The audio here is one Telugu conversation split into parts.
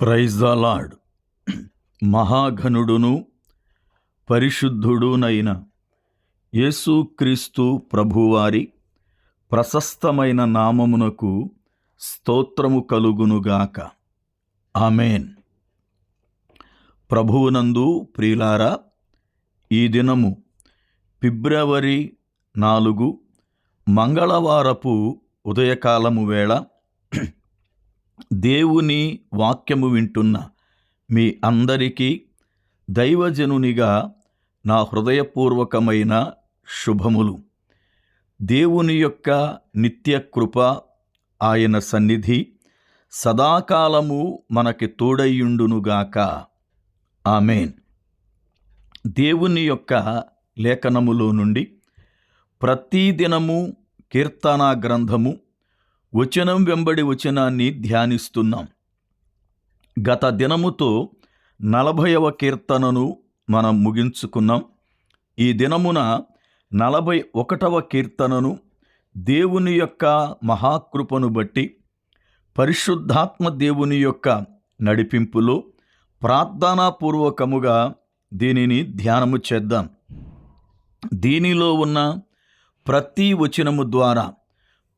Praise the lord. మహాఘనుడును పరిశుద్ధుడునైన యేసుక్రీస్తు ప్రభువారి ప్రశస్తమైన నామమునకు స్తోత్రము కలుగునుగాక. ఆమేన్. ప్రభువునందు ప్రియులారా, ఈ దినము ఫిబ్రవరి 4 మంగళవారపు ఉదయకాలము వేళ దేవుని వాక్యము వింటున్న మీ అందరికీ దైవజనునిగా నా హృదయపూర్వకమైన శుభములు. దేవుని యొక్క నిత్య కృప, ఆయన సన్నిధి సదాకాలము మనకి తోడయ్యుండునుగాక. ఆమేన్. దేవుని యొక్క లేఖనములో నుండి ప్రతిదినము కీర్తనా గ్రంథము వచనం వెంబడి వచనాన్ని ధ్యానిస్తున్నాం. గత దినముతో 40వ కీర్తనను మనం ముగించుకున్నాం. ఈ దినమున 41వ కీర్తనను దేవుని యొక్క మహాకృపను బట్టి పరిశుద్ధాత్మ దేవుని యొక్క నడిపింపులో ప్రార్థనాపూర్వకముగా దీనిని ధ్యానము చేద్దాం. దీనిలో ఉన్న ప్రతి వచనము ద్వారా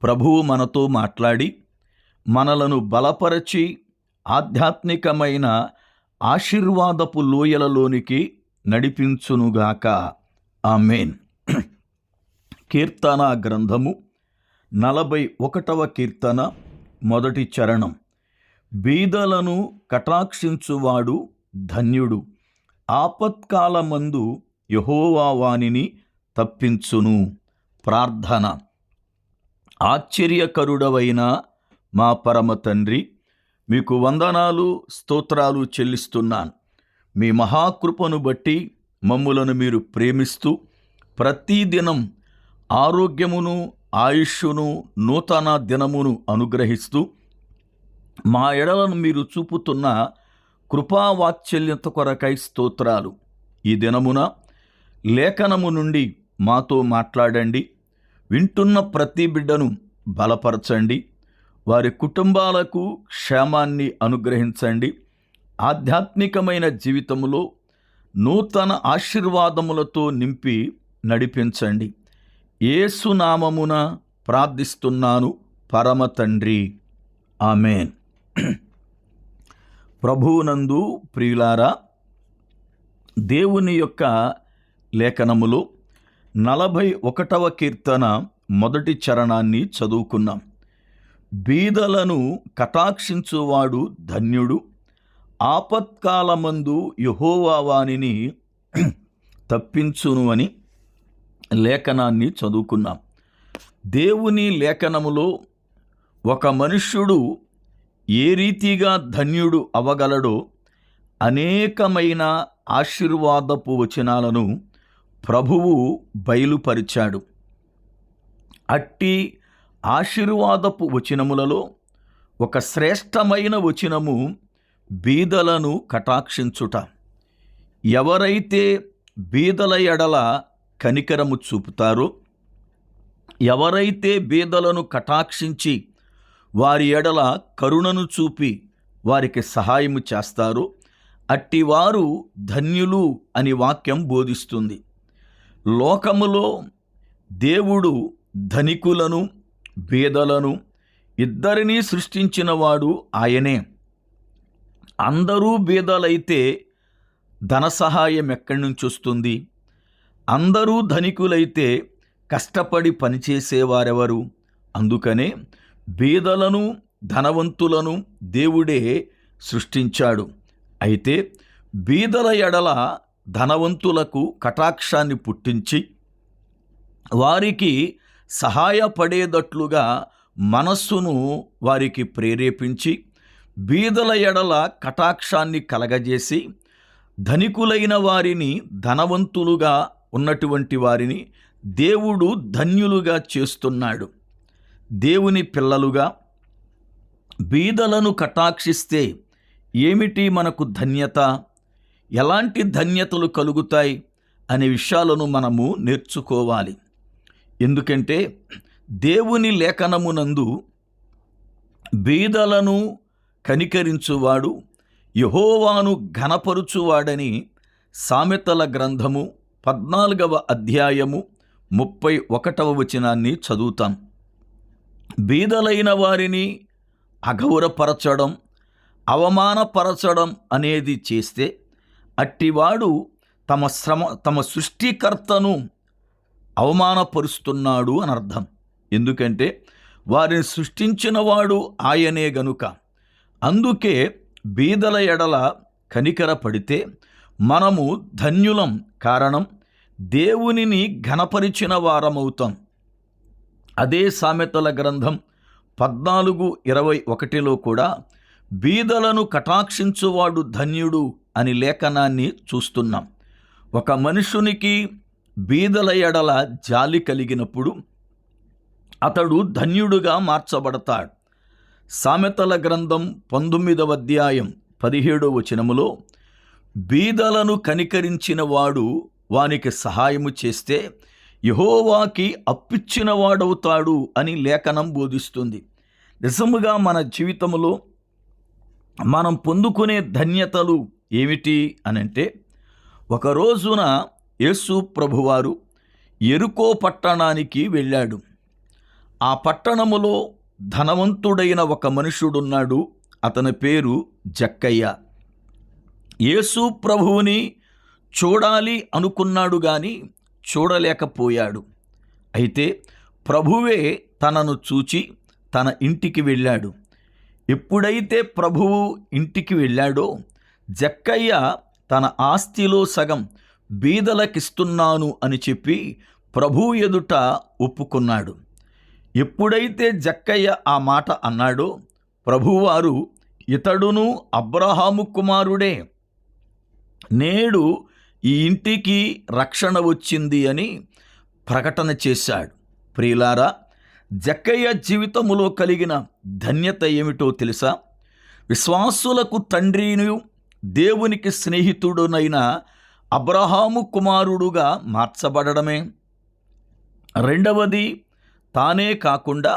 ప్రభువు మనతో మాట్లాడి మనలను బలపరచి ఆధ్యాత్మికమైన ఆశీర్వాదపు లోయలలోనికి నడిపించునుగాక. ఆమేన్. కీర్తనా గ్రంథము 41వ కీర్తన మొదటి చరణం. బీదలను కటాక్షించువాడు ధన్యుడు, ఆపత్కాలమందు యెహోవా వానిని తప్పించును. ప్రార్థన. ఆశ్చర్యకరుడవైన మా పరమ తండ్రి, మీకు వందనాలు స్తోత్రాలు చెల్లిస్తున్నాను. మీ మహాకృపను బట్టి మమ్ములను మీరు ప్రేమిస్తూ ప్రతిదినం ఆరోగ్యమును ఆయుష్ను నూతన దినమును అనుగ్రహిస్తూ మా ఎడలను మీరు చూపుతున్న కృపావాత్సల్యత కొరకై స్తోత్రాలు. ఈ దినమున లేఖనము నుండి మాతో మాట్లాడండి. వింటున్న ప్రతి బిడ్డను బలపరచండి. వారి కుటుంబాలకు క్షేమాన్ని అనుగ్రహించండి. ఆధ్యాత్మికమైన జీవితంలో నూతన ఆశీర్వాదములతో నింపి నడిపించండి. యేసు నామమున ప్రార్థిస్తున్నాను పరమ తండ్రి. ఆమేన్. ప్రభువునందు ప్రియులారా, దేవుని యొక్క లేఖనములో 41వ కీర్తన మొదటి చరణాన్ని చదువుకున్నాం. బీదలను కటాక్షించువాడు ధన్యుడు, ఆపత్కాలమందు యెహోవా వానిని తప్పించును అని లేఖనాన్ని చదువుకున్నాం. దేవుని లేఖనములో ఒక మనుష్యుడు ఏ రీతిగా ధన్యుడు అవగలడో అనేకమైన ఆశీర్వాదపు వచనాలను ప్రభువు బయలుపరిచాడు. అట్టి ఆశీర్వాదపు వచనములలో ఒక శ్రేష్టమైన వచనము బీదలను కటాక్షించుట. ఎవరైతే బీదల ఎడల కనికరము చూపుతారో, ఎవరైతే బీదలను కటాక్షించి వారి ఎడల కరుణను చూపి వారికి సహాయము చేస్తారో అట్టివారు ధన్యులు అని వాక్యం బోధిస్తుంది. లోకములో దేవుడు ధనికులను బీదలను ఇద్దరినీ సృష్టించినవాడు ఆయనే. అందరూ బీదలైతే ధన సహాయం ఎక్కడి నుంచి వస్తుంది? అందరూ ధనికులైతే కష్టపడి పనిచేసేవారెవరు? అందుకనే బీదలను ధనవంతులను దేవుడే సృష్టించాడు. అయితే బీదల ఎడల ధనవంతులకు కటాక్షాన్ని పుట్టించి వారికి సహాయపడేటట్లుగా మనస్సును వారికి ప్రేరేపించి బీదల ఎడల కటాక్షాన్ని కలగజేసి ధనికులైన వారిని, ధనవంతులుగా ఉన్నటువంటి వారిని దేవుడు ధన్యులుగా చేస్తున్నాడు. దేవుని పిల్లలుగా బీదలను కటాక్షిస్తే ఏమిటి మనకు ధన్యత? ఎలాంటి ధన్యతలు కలుగుతాయి అనే విషయాలను మనము నేర్చుకోవాలి. ఎందుకంటే దేవుని లేఖనమునందు బీదలను కనికరించువాడు యెహోవాను ఘనపరుచువాడని సామెతల గ్రంథము 14వ అధ్యాయము 31వ వచనాన్ని చదువుతాం. బీదలైన వారిని అగౌరపరచడం, అవమానపరచడం అనేది చేస్తే అట్టివాడు తమ సృష్టికర్తను అవమానపరుస్తున్నాడు అని అర్థం. ఎందుకంటే వారిని సృష్టించిన వాడు ఆయనే గనుక. అందుకే బీదల ఎడల కనికరపడితే మనము ధన్యులం. కారణం, దేవునిని ఘనపరిచిన వారమవుతాం. అదే సామెతల గ్రంథం 14:21లో కూడా బీదలను కటాక్షించువాడు ధన్యుడు అని లేఖనాన్ని చూస్తున్నాం. ఒక మనుషునికి బీదల ఎడల జాలి కలిగినప్పుడు అతడు ధన్యుడుగా మార్చబడతాడు. సామెతల గ్రంథం 19వ అధ్యాయం 17వ వచనములో బీదలను కనికరించిన వాడు వానికి సహాయము చేస్తే యెహోవాకి అప్పిచ్చిన వాడవుతాడు అని లేఖనం బోధిస్తుంది. నిజముగా మన జీవితంలో మనం పొందుకునే ధన్యతలు ఏమిటి అనంటే, ఒక రోజున యేసు ప్రభువారు యెరికో పట్టణానికి వెళ్ళాడు. ఆ పట్టణములో ధనవంతుడైన ఒక మనుషుడున్నాడు. అతని పేరు జక్కయ్య. యేసు ప్రభువుని చూడాలి అనుకున్నాడు గాని చూడలేకపోయాడు. అయితే ప్రభువే తనను చూచి తన ఇంటికి వెళ్ళాడు. ఎప్పుడైతే ప్రభువు ఇంటికి వెళ్ళాడో జక్కయ్య తన ఆస్తిలో సగం బీదలకిస్తున్నాను అని చెప్పి ప్రభువు ఎదుట ఒప్పుకున్నాడు. ఎప్పుడైతే జక్కయ్య ఆ మాట అన్నాడో ప్రభువారు ఇతడును అబ్రహాము కుమారుడే, నేడు ఈ ఇంటికి రక్షణ వచ్చింది అని ప్రకటన చేశాడు. ప్రియులారా, జక్కయ్య జీవితములో కలిగిన ధన్యత ఏమిటో తెలుసా? విశ్వాసులకు తండ్రిని, దేవునికి స్నేహితుడునైన అబ్రహాము కుమారుడుగా మార్చబడడమే. రెండవది, తానే కాకుండా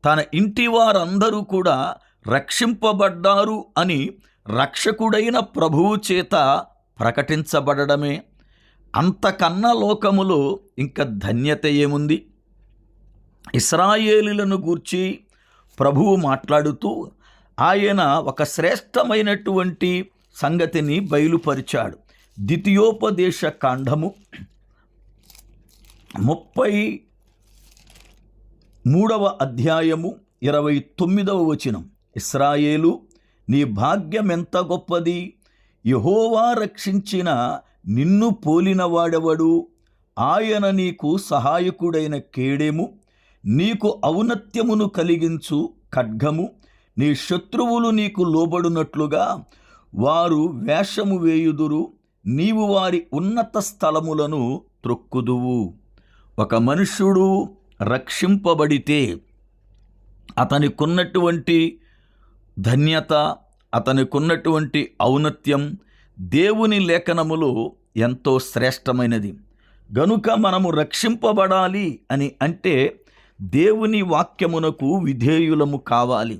తన ఇంటి వారందరూ కూడా రక్షింపబడ్డారు అని రక్షకుడైన ప్రభువు చేత ప్రకటించబడడమే. అంతకన్నా లోకములో ఇంకా ధన్యత ఏముంది? ఇశ్రాయేలీయులను గూర్చి ప్రభువు మాట్లాడుతూ ఆయన ఒక శ్రేష్టమైనటువంటి సంగతిని బయలుపరిచాడు. ద్వితీయోపదేశ కాండము 33వ అధ్యాయము 29వ వచనం. ఇశ్రాయేలు, నీ భాగ్యం ఎంత గొప్పది! యెహోవా రక్షించిన నిన్ను పోలిన వాడెవడు? ఆయన నీకు సహాయకుడైన కేడెము, నీకు ఔన్నత్యమును కలిగించు ఖడ్గము. నీ శత్రువులు నీకు లోబడునట్లుగా వారు వేషము వేయుదురు, నీవు వారి ఉన్నత స్థలములను త్రొక్కుదువు. ఒక మనుష్యుడు రక్షింపబడితే అతనికున్నటువంటి ధన్యత, అతనికున్నటువంటి ఔన్నత్యం దేవుని లేఖనములో ఎంతో శ్రేష్టమైనది. గనుక మనము రక్షింపబడాలి అని అంటే దేవుని వాక్యమునకు విధేయులము కావాలి.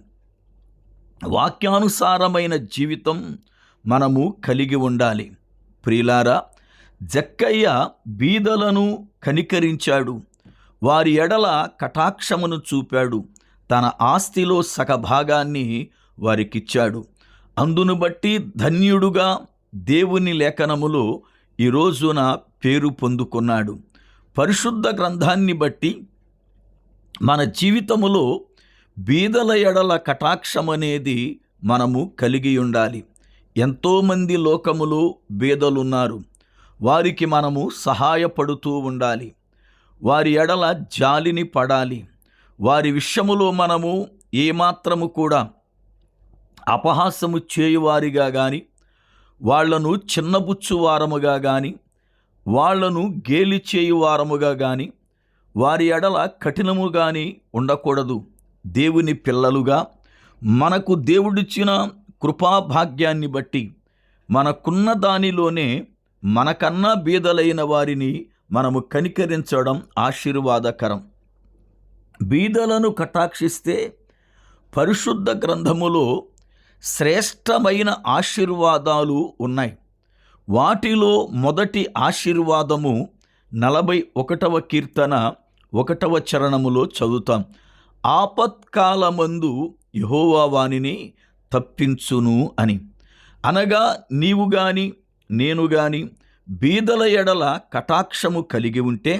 వాక్యానుసారమైన జీవితం మనము కలిగి ఉండాలి. ప్రియులారా, జక్కయ్య బీదలను కనికరించాడు, వారి ఎడల కటాక్షమును చూపాడు, తన ఆస్తిలో సగభాగాన్ని వారికిచ్చాడు. అందును బట్టి ధన్యుడుగా దేవుని లేఖనములో ఈ రోజున పేరు పొందుకున్నాడు. పరిశుద్ధ గ్రంథాన్ని బట్టి మన జీవితములో బీదల ఎడల కటాక్షం అనేది మనము కలిగి ఉండాలి. ఎంతోమంది లోకములో బీదలున్నారు, వారికి మనము సహాయపడుతూ ఉండాలి. వారి ఎడల జాలిని పడాలి. వారి విషయములో మనము ఏమాత్రము కూడా అపహాసము చేయువారిగా కానీ, వాళ్లను చిన్నబుచ్చువారముగా కానీ, వాళ్లను గేలి చేయువారముగా కానీ, వారి ఎడల కఠినము కానీ ఉండకూడదు. దేవుని పిల్లలుగా మనకు దేవుడిచ్చిన కృపాభాగ్యాన్ని బట్టి మనకున్న దానిలోనే మనకన్నా బీదలైన వారిని మనము కనికరించడం ఆశీర్వాదకరం. బీదలను కటాక్షిస్తే పరిశుద్ధ గ్రంథములో శ్రేష్టమైన ఆశీర్వాదాలు ఉన్నాయి. వాటిలో మొదటి ఆశీర్వాదము 41వ కీర్తన 1వ చరణములో చదువుతాం. ఆపత్కాలమందు యెహోవా వానిని తప్పించును అని. అనగా నీవు గాని నేను గాని బీదల ఎడల కటాక్షము కలిగి ఉంటే,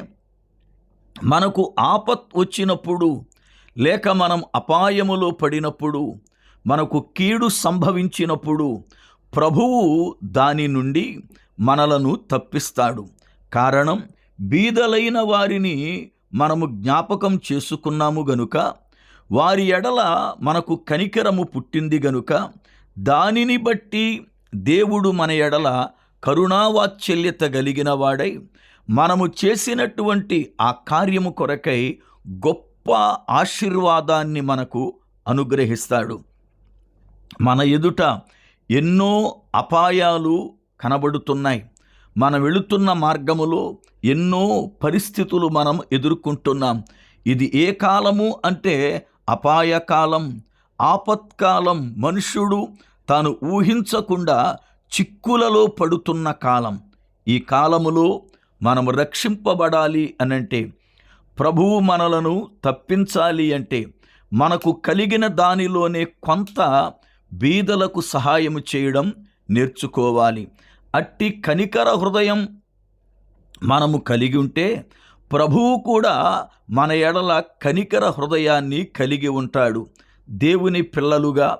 మనకు ఆపత్ వచ్చినప్పుడు లేక మనం అపాయములో పడినప్పుడు, మనకు కీడు సంభవించినప్పుడు ప్రభువు దాని నుండి మనలను తప్పిస్తాడు. కారణం, బీదలైన వారిని మనము జ్ఞాపకం చేసుకున్నాము గనుక, వారి ఎడల మనకు కనికరము పుట్టింది గనుక, దానిని బట్టి దేవుడు మన ఎడల కరుణావాత్సల్యత కలిగిన వాడై మనము చేసినటువంటి ఆ కార్యము కొరకై గొప్ప ఆశీర్వాదాన్ని మనకు అనుగ్రహిస్తాడు. మన ఎదుట ఎన్నో అపాయాలు కనబడుతున్నాయి. మనం వెళుతున్న మార్గములో ఎన్నో పరిస్థితులు మనం ఎదుర్కొంటున్నాం. ఇది ఏ కాలము అంటే అపాయకాలం, ఆపత్కాలం. మనుష్యుడు తాను ఊహించకుండా చిక్కులలో పడుతున్న కాలం. ఈ కాలములో మనము రక్షింపబడాలి అనంటే, ప్రభువు మనలను తప్పించాలి అంటే, మనకు కలిగిన దానిలోనే కొంత బీదలకు సహాయము చేయడం నేర్చుకోవాలి. అట్టి కనికర హృదయం మనము కలిగి ఉంటే, ప్రభువు కూడా మన ఎడల కనికర హృదయాన్ని కలిగి ఉంటాడు. దేవుని పిల్లలుగా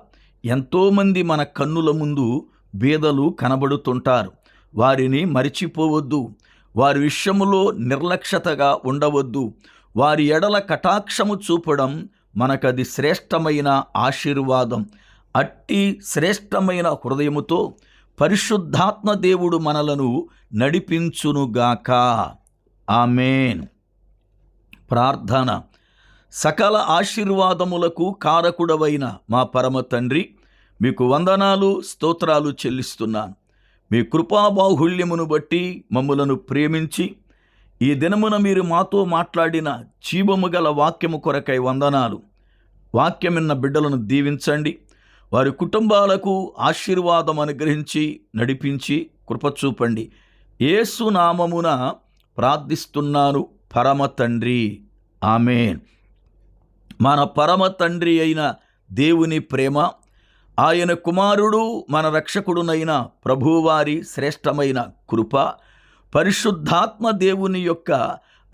ఎంతోమంది మన కన్నుల ముందు బీదలు కనబడుతుంటారు. వారిని మరిచిపోవద్దు. వారి విషయములో నిర్లక్ష్యతగా ఉండవద్దు. వారి ఎడల కటాక్షము చూపడం మనకది శ్రేష్టమైన ఆశీర్వాదం. అట్టి శ్రేష్టమైన హృదయముతో పరిశుద్ధాత్మ దేవుడు మనలను నడిపించునుగాక. ఆమేన్. ప్రార్థన. సకల ఆశీర్వాదములకు కారకుడవైన మా పరమ తండ్రి, మీకు వందనాలు, స్తోత్రాలు చెల్లిస్తున్నాను. మీ కృపాబాహుళ్యమును బట్టి మమ్ములను ప్రేమించి ఈ దినమున మీరు మాతో మాట్లాడిన జీవము గల వాక్యము కొరకై వందనాలు. వాక్యమిన్న బిడ్డలను దీవించండి. వారి కుటుంబాలకు ఆశీర్వాదం అనుగ్రహించి నడిపించి కృపచూపండి. యేసు నామమున ప్రార్థిస్తున్నాను పరమ తండ్రి. ఆమేన్. మన పరమ తండ్రి అయిన దేవుని ప్రేమ, ఆయన కుమారుడు మన రక్షకుడునైన ప్రభువారి శ్రేష్టమైన కృప, పరిశుద్ధాత్మ దేవుని యొక్క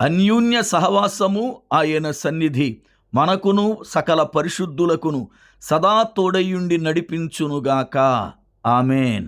అన్యోన్య సహవాసము, ఆయన సన్నిధి మనకును సకల పరిశుద్ధులకును సదా తోడయుండి నడిపించునుగాక. ఆమేన్.